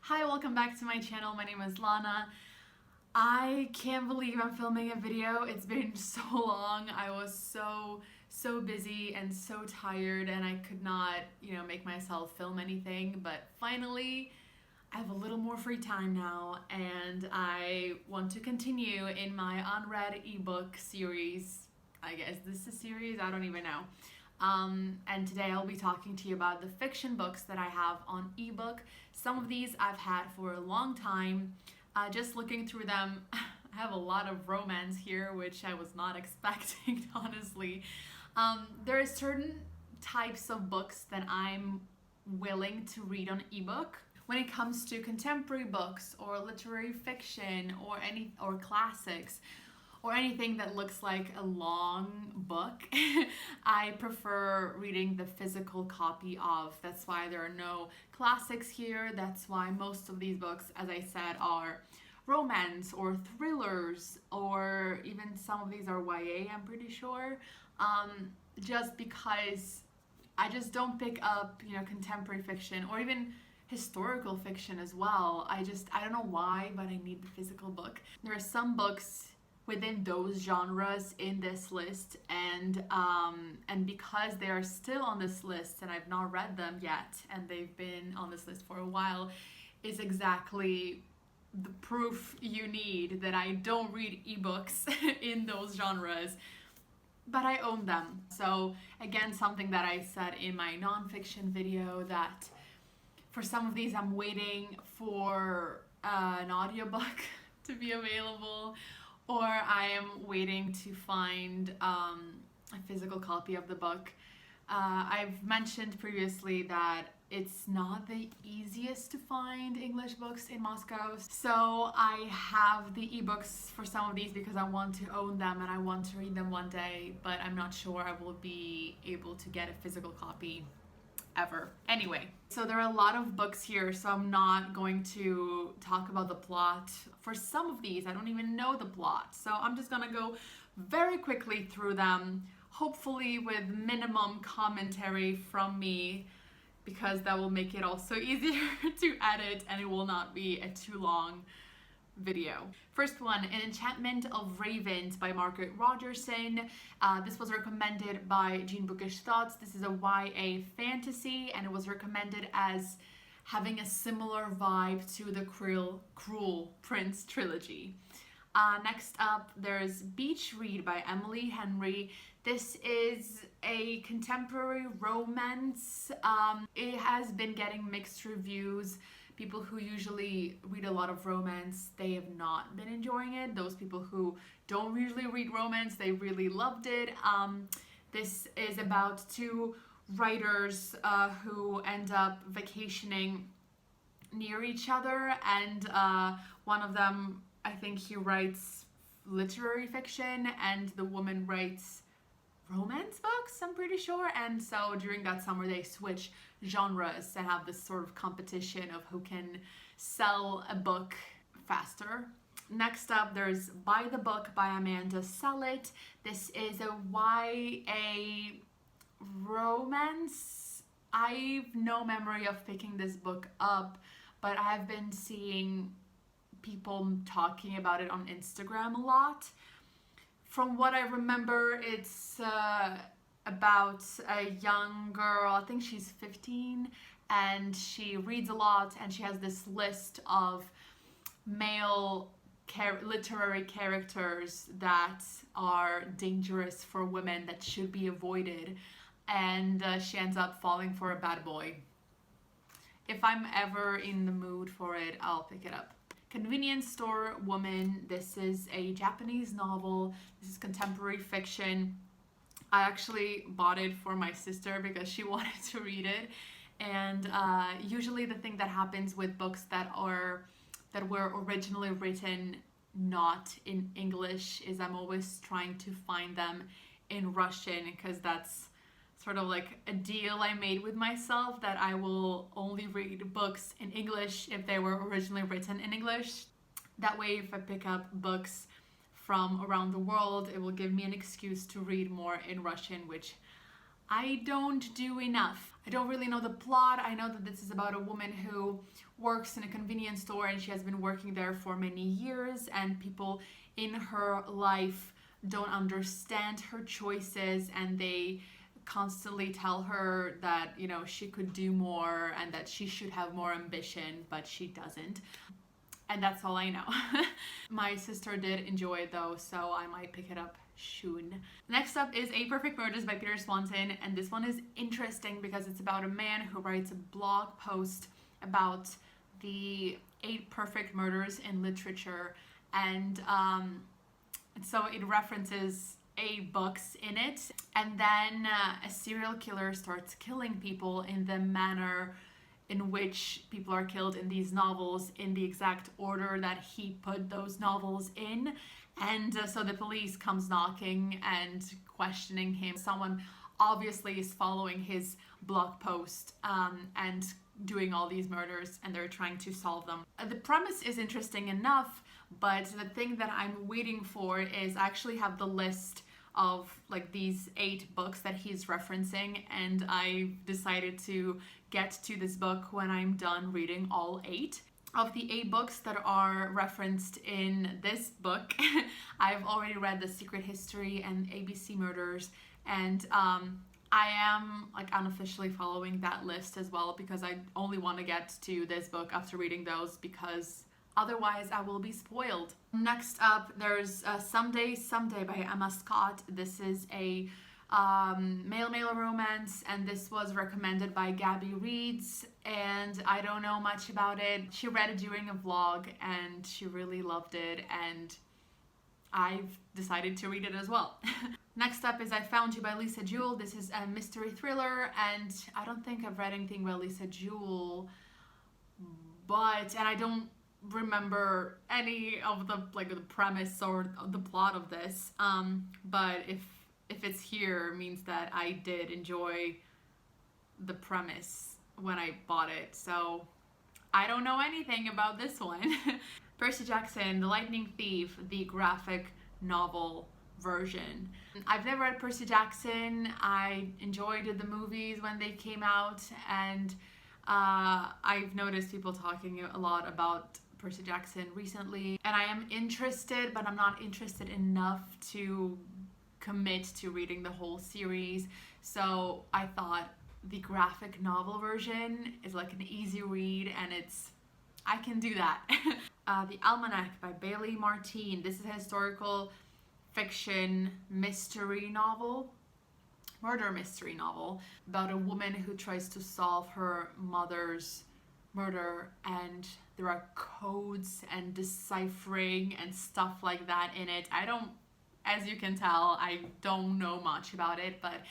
Hi, welcome back to my channel. My name is Lana. I can't believe I'm filming a video. It's been so long. I was so busy and so tired and I could not, make myself film anything, but finally I have a little more free time now and I want to continue in my unread ebook series. I guess this is a series, I don't even know. And today I'll be talking to you about the fiction books that I have on ebook. Some of these I've had for a long time. Just looking through them, I have a lot of romance here, which I was not expecting, honestly. There are certain types of books that I'm willing to read on ebook. When it comes to contemporary books or literary fiction or classics, or anything that looks like a long book, I prefer reading the physical copy of. That's why there are no classics here. That's why most of these books, as I said, are romance or thrillers, or even some of these are YA, I'm pretty sure. Just because I just don't pick up, contemporary fiction or even historical fiction as well. I don't know why, but I need the physical book. There are some books within those genres in this list, and because they are still on this list and I've not read them yet and they've been on this list for a while, is exactly the proof you need that I don't read ebooks in those genres, but I own them. So again, something that I said in my nonfiction video, that for some of these I'm waiting for an audiobook to be available, or I am waiting to find a physical copy of the book. I've mentioned previously that it's not the easiest to find English books in Moscow. So I have the ebooks for some of these because I want to own them and I want to read them one day, but I'm not sure I will be able to get a physical copy ever. Anyway, so there are a lot of books here, so I'm not going to talk about the plot. For some of these, I don't even know the plot, so I'm just gonna go very quickly through them, hopefully with minimum commentary from me, because that will make it also easier to edit and it will not be a too long video. First one, An Enchantment of Ravens by Margaret Rogerson. This was recommended by Jean Bookish Thoughts. This is a YA fantasy and it was recommended as having a similar vibe to the Cruel Prince trilogy. Next up, there's Beach Read by Emily Henry. This is a contemporary romance. It has been getting mixed reviews. People who usually read a lot of romance, they have not been enjoying it. Those people who don't usually read romance, they really loved it. This is about two writers who end up vacationing near each other, and one of them, I think he writes literary fiction and the woman writes romance books, I'm pretty sure. And so during that summer they switch genres and have this sort of competition of who can sell a book faster. Next up, there's By the Book by Amanda Sillett. This is a YA romance. I've no memory of picking this book up, but I've been seeing people talking about it on Instagram a lot. From what I remember, it's about a young girl, I think she's 15, and she reads a lot and she has this list of male literary characters that are dangerous for women, that should be avoided, and she ends up falling for a bad boy. If I'm ever in the mood for it, I'll pick it up. Convenience Store Woman. This is a Japanese novel. This is contemporary fiction. I actually bought it for my sister because she wanted to read it. And usually the thing that happens with books that were originally written not in English is I'm always trying to find them in Russian, because that's sort of like a deal I made with myself, that I will only read books in English if they were originally written in English. That way, if I pick up books from around the world, it will give me an excuse to read more in Russian, which I don't do enough. I don't really know the plot. I know that this is about a woman who works in a convenience store, and she has been working there for many years, and people in her life don't understand her choices, and they constantly tell her that, you know, she could do more and that she should have more ambition, but she doesn't. And that's all I know. My sister did enjoy it though, so I might pick it up soon. Next up is A Perfect Murders by Peter Swanson, and this one is interesting because it's about a man who writes a blog post about the 8 perfect murders in literature, and so it references 8 books in it, and then a serial killer starts killing people in the manner in which people are killed in these novels, in the exact order that he put those novels in. And so the police comes knocking and questioning him. Someone obviously is following his blog post and doing all these murders, and they're trying to solve them. The premise is interesting enough, but the thing that I'm waiting for is I actually have the list of like these 8 books that he's referencing, and I decided to get to this book when I'm done reading all 8. Of the 8 books that are referenced in this book, I've already read The Secret History and ABC Murders, and I am like unofficially following that list as well, because I only want to get to this book after reading those, because otherwise I will be spoiled. Next up, there's Someday by Emma Scott. This is a male romance, and this was recommended by Gabby Reads, and I don't know much about it. She read it during a vlog and she really loved it, and I've decided to read it as well. Next up is I Found You by Lisa Jewell. This is a mystery thriller, and I don't think I've read anything by Lisa Jewell, and I don't remember any of the the premise or the plot of this, but if it's here, it means that I did enjoy the premise when I bought it, so I don't know anything about this one. Percy Jackson, The Lightning Thief, the graphic novel version. I've never read Percy Jackson. I enjoyed the movies when they came out, and I've noticed people talking a lot about Percy Jackson recently, and I am interested, but I'm not interested enough to commit to reading the whole series. So I thought the graphic novel version is like an easy read, and I can do that. The Almanac by Bailey Martine. This is a historical fiction mystery novel, murder mystery novel, about a woman who tries to solve her mother's murder, and there are codes and deciphering and stuff like that in it. As you can tell, I don't know much about it, but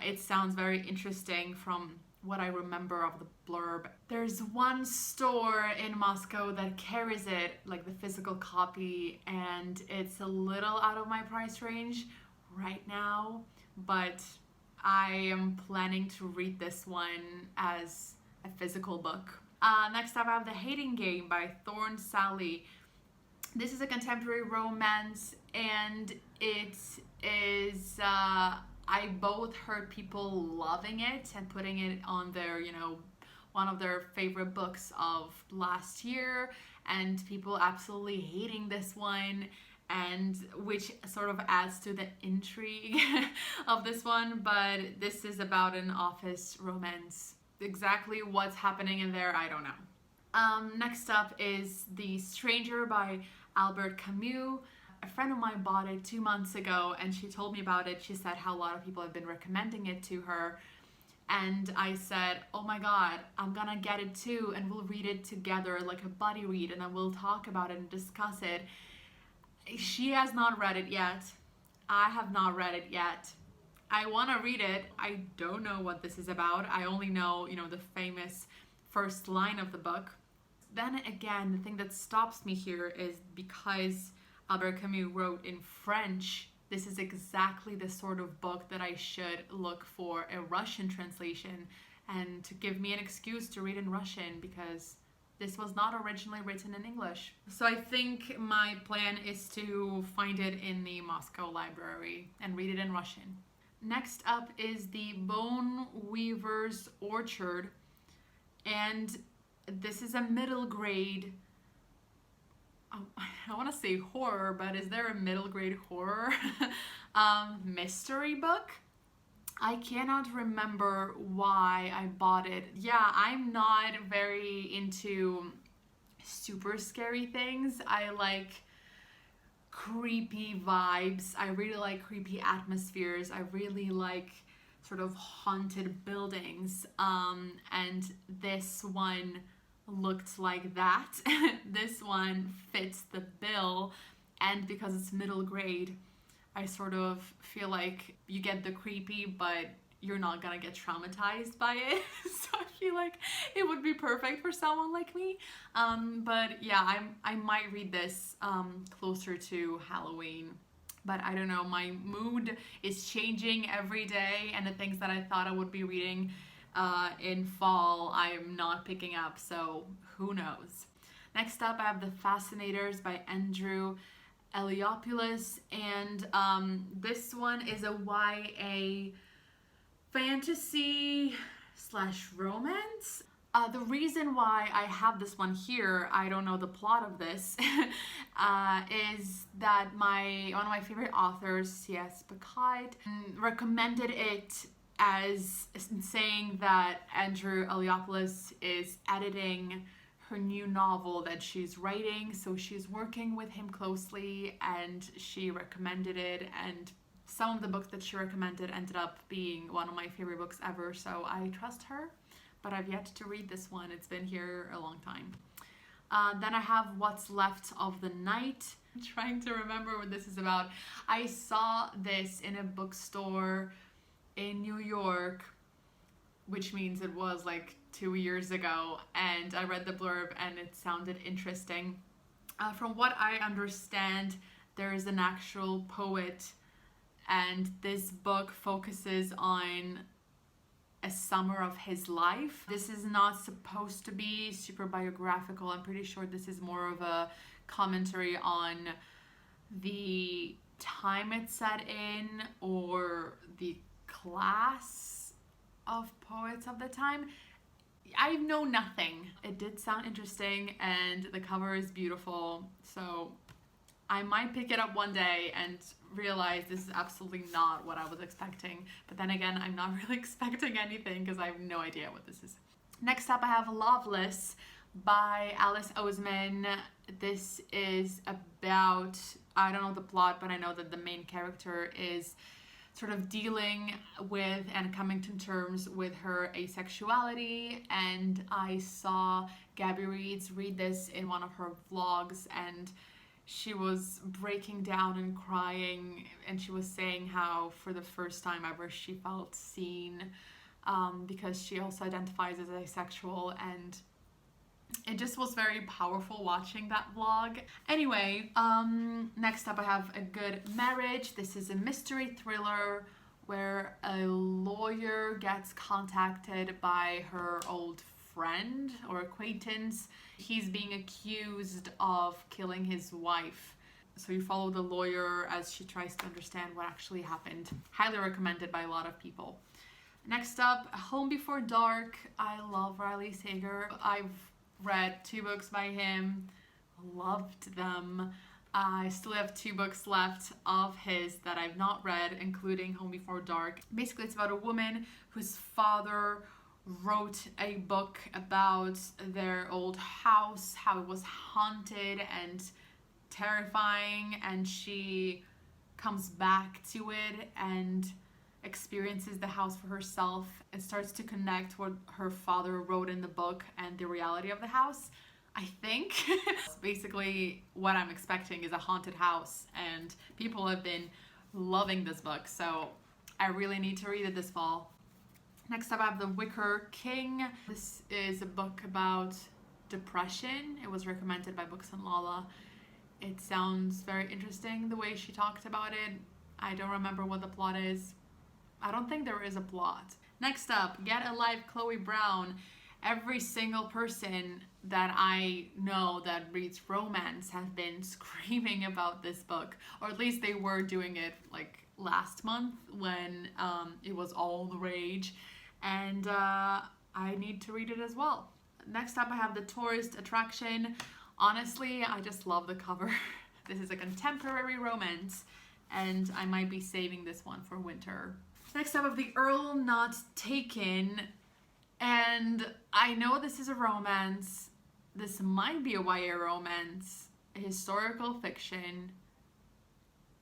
it sounds very interesting from what I remember of the blurb. There's one store in Moscow that carries it, like the physical copy, and it's a little out of my price range right now, but I am planning to read this one as a physical book. Next up, I have The Hating Game by Thorne Sally. This is a contemporary romance, and it is, I both heard people loving it and putting it on their, one of their favorite books of last year, and people absolutely hating this one, and which sort of adds to the intrigue of this one. But this is about an office romance. Exactly what's happening in there, I don't know. Next up is The Stranger by Albert Camus. A friend of mine bought it 2 months ago, and she told me about it. She said how a lot of people have been recommending it to her, and I said, oh my god, I'm gonna get it too, and we'll read it together like a buddy read, and then we'll talk about it and discuss it. She has not read it yet. I have not read it yet. I want to read it. I don't know what this is about. I only know, the famous first line of the book. Then again, the thing that stops me here is because Albert Camus wrote in French, this is exactly the sort of book that I should look for a Russian translation, and to give me an excuse to read in Russian, because this was not originally written in English. So I think my plan is to find it in the Moscow library and read it in Russian. Next up is The Bone Weaver's Orchard, and This is a middle grade, I want to say horror, but is there a middle grade horror mystery book? I cannot remember why I bought it. Yeah, I'm not very into super scary things. I like creepy vibes. I really like creepy atmospheres. I really like sort of haunted buildings. And this one looked like that. This one fits the bill, and because it's middle grade, I sort of feel like you get the creepy, but you're not gonna get traumatized by it. So I feel like it would be perfect for someone like me. But yeah, I might read this closer to Halloween. But I don't know, my mood is changing every day, and the things that I thought I would be reading in fall, I'm not picking up, so who knows. Next up, I have The Fascinators by Andrew Eliopoulos, and this one is a YA fantasy slash romance. The reason why I have this one here, I don't know the plot of this, is that one of my favorite authors, C.S. Picard, recommended it as saying that Andrew Eliopoulos is editing her new novel that she's writing, so she's working with him closely, and she recommended it, and some of the books that she recommended ended up being one of my favorite books ever, so I trust her, but I've yet to read this one. It's been here a long time. Then I have What's Left of the Night. I'm trying to remember what this is about. I saw this in a bookstore in New York, which means it was like 2 years ago, and I read the blurb and it sounded interesting. From what I understand, there is an actual poet, and this book focuses on a summer of his life. This is not supposed to be super biographical. I'm pretty sure this is more of a commentary on the time it's set in, or the class of poets of the time. I know nothing. It did sound interesting, and the cover is beautiful, so I might pick it up one day and realize this is absolutely not what I was expecting. But then again, I'm not really expecting anything because I have no idea what this is. Next up, I have Loveless by Alice Oseman. This is about, I don't know the plot, but I know that the main character is sort of dealing with and coming to terms with her asexuality, and I saw Gabby Reeds read this in one of her vlogs, and she was breaking down and crying, and she was saying how for the first time ever she felt seen, because she also identifies as asexual, and it just was very powerful watching that vlog. Anyway, next up I have A Good Marriage. This is a mystery thriller where a lawyer gets contacted by her old friend or acquaintance. He's being accused of killing his wife. So you follow the lawyer as she tries to understand what actually happened. Highly recommended by a lot of people. Next up, Home Before Dark. I love Riley Sager. I've read 2 books by him, loved them. I still have 2 books left of his that I've not read, including Home Before Dark. Basically, it's about a woman whose father wrote a book about their old house, how it was haunted and terrifying, and she comes back to it and experiences the house for herself and starts to connect what her father wrote in the book and the reality of the house, I think. Basically, what I'm expecting is a haunted house, and people have been loving this book, so I really need to read it this fall. Next up, I have The Wicker King. This is a book about depression. It was recommended by Books and Lala. It sounds very interesting the way she talked about it. I don't remember what the plot is. I don't think there is a plot. Next up, Get a Life, Chloe Brown. Every single person that I know that reads romance have been screaming about this book, or at least they were doing it like last month when it was all the rage, and I need to read it as well. Next up, I have The Tourist Attraction. Honestly, I just love the cover. This is a contemporary romance, and I might be saving this one for winter. Next up, I have The Earl Not Taken, and I know this is a romance. This might be a YA romance, a historical fiction,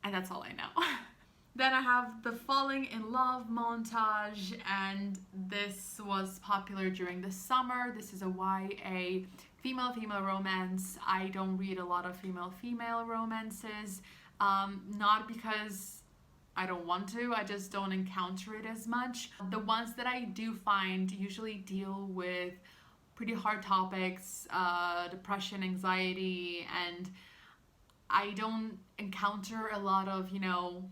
and that's all I know. Then I have the Falling in Love montage, and this was popular during the summer. This is a YA female-female romance. I don't read a lot of female-female romances, not because I don't want to, I just don't encounter it as much. The ones that I do find usually deal with pretty hard topics, depression, anxiety, and I don't encounter a lot of, you know,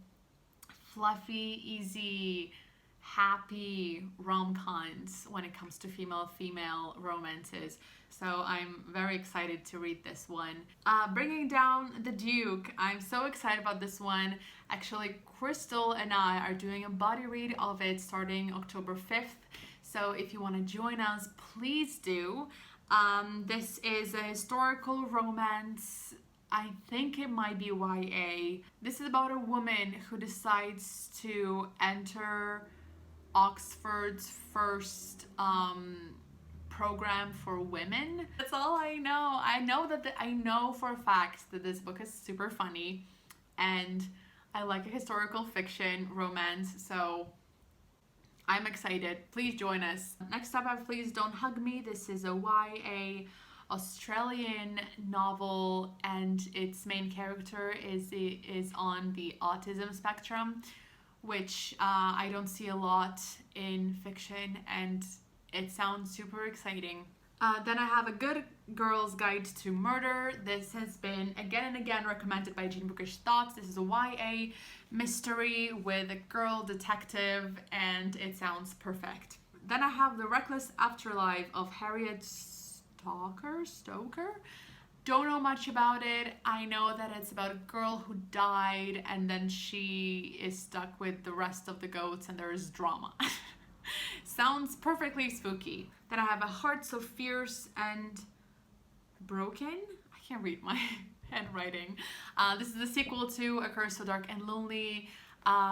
fluffy, easy, happy rom-coms when it comes to female-female romances. So I'm very excited to read this one. Bringing Down the Duke. I'm so excited about this one. Actually, Crystal and I are doing a body read of it starting October 5th. So if you want to join us, please do. This is a historical romance. I think it might be YA. This is about a woman who decides to enter Oxford's first program for women. That's all I know. I know for a fact that this book is super funny, and I like a historical fiction romance, so I'm excited. Please join us. Next up, I have Please Don't Hug Me. This is a YA Australian novel, and its main character is on the autism spectrum, which I don't see a lot in fiction, and it sounds super exciting. Then I have A Good Girl's Guide to Murder. This has been again and again recommended by Jean Bookish Thoughts. This is a YA mystery with a girl detective, and it sounds perfect. Then I have The Reckless Afterlife of Harriet Stoker. Don't know much about it. I know that it's about a girl who died, and then she is stuck with the rest of the goats, and there is drama. Sounds perfectly spooky. Then I have A Heart So Fierce and Broken. I can't read my handwriting. This is the sequel to A Curse So Dark and Lonely,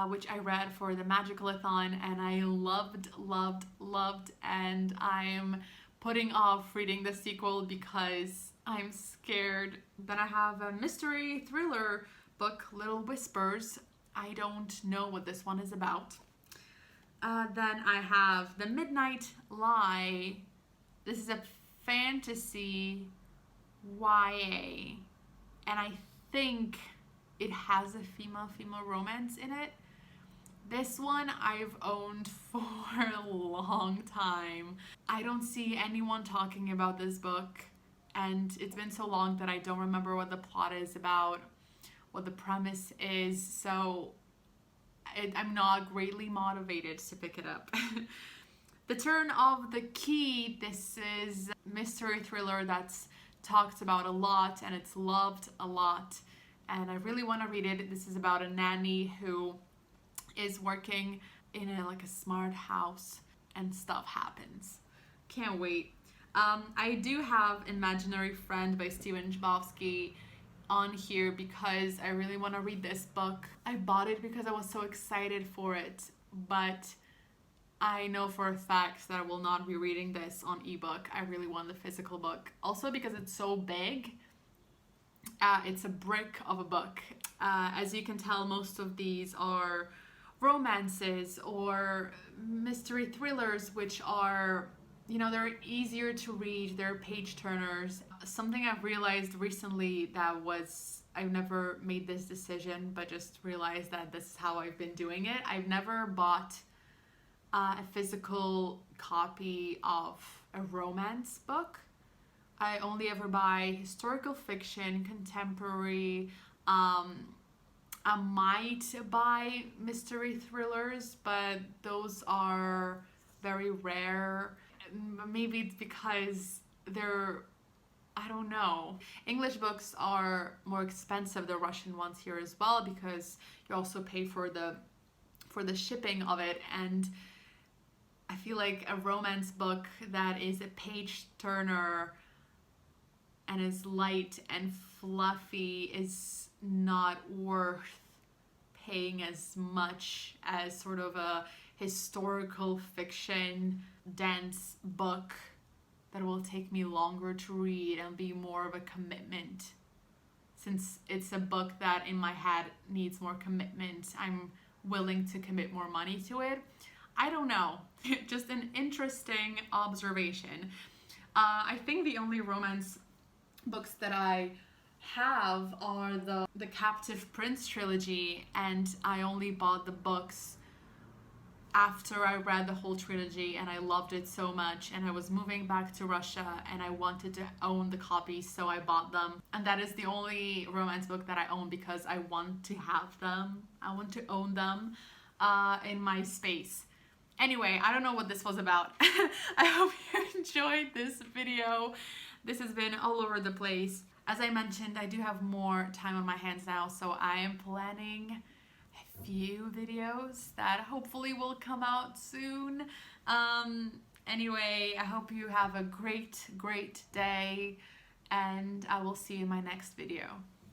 which I read for the Magical-a-thon, and I loved, and I'm putting off reading the sequel because I'm scared. Then I have a mystery thriller book, Little Whispers. I don't know what this one is about. Then I have The Midnight Lie. This is a fantasy YA, and I think it has a female romance in it. This one I've owned for a long time. I don't see anyone talking about this book, and it's been so long that I don't remember what the plot is about, what the premise is, so I'm not greatly motivated to pick it up. The Turn of the Key. This is a mystery thriller that's talked about a lot, and it's loved a lot, and I really want to read it. This is about a nanny who is working in a smart house, and stuff happens. Can't wait. I do have Imaginary Friend by Stephen Chbosky on here because I really want to read this book. I bought it because I was so excited for it, but I know for a fact that I will not be reading this on ebook. I really want the physical book. Also because it's so big. It's a brick of a book. As you can tell, most of these are romances or mystery thrillers, which are, they're easier to read, they're page turners. Something I've realized recently I've never made this decision, but just realized that this is how I've been doing it. I've never bought a physical copy of a romance book. I only ever buy historical fiction, contemporary. I might buy mystery thrillers, but those are very rare. Maybe it's because I don't know. English books are more expensive than Russian ones here as well, because you also pay for the shipping of it, and I feel like a romance book that is a page turner and is light and fluffy is not worth paying as much as sort of a historical fiction dense book that will take me longer to read and be more of a commitment. Since it's a book that in my head needs more commitment, I'm willing to commit more money to it. I don't know. Just an interesting observation. I think the only romance books that I have are the Captive Prince trilogy, and I only bought the books after I read the whole trilogy and I loved it so much, and I was moving back to Russia and I wanted to own the copies, so I bought them. And that is the only romance book that I own because I want to have them. I want to own them in my space. Anyway, I don't know what this was about. I hope you enjoyed this video. This has been all over the place. As I mentioned, I do have more time on my hands now, so I am planning few videos that hopefully will come out soon. Anyway, I hope you have a great day, and I will see you in my next video.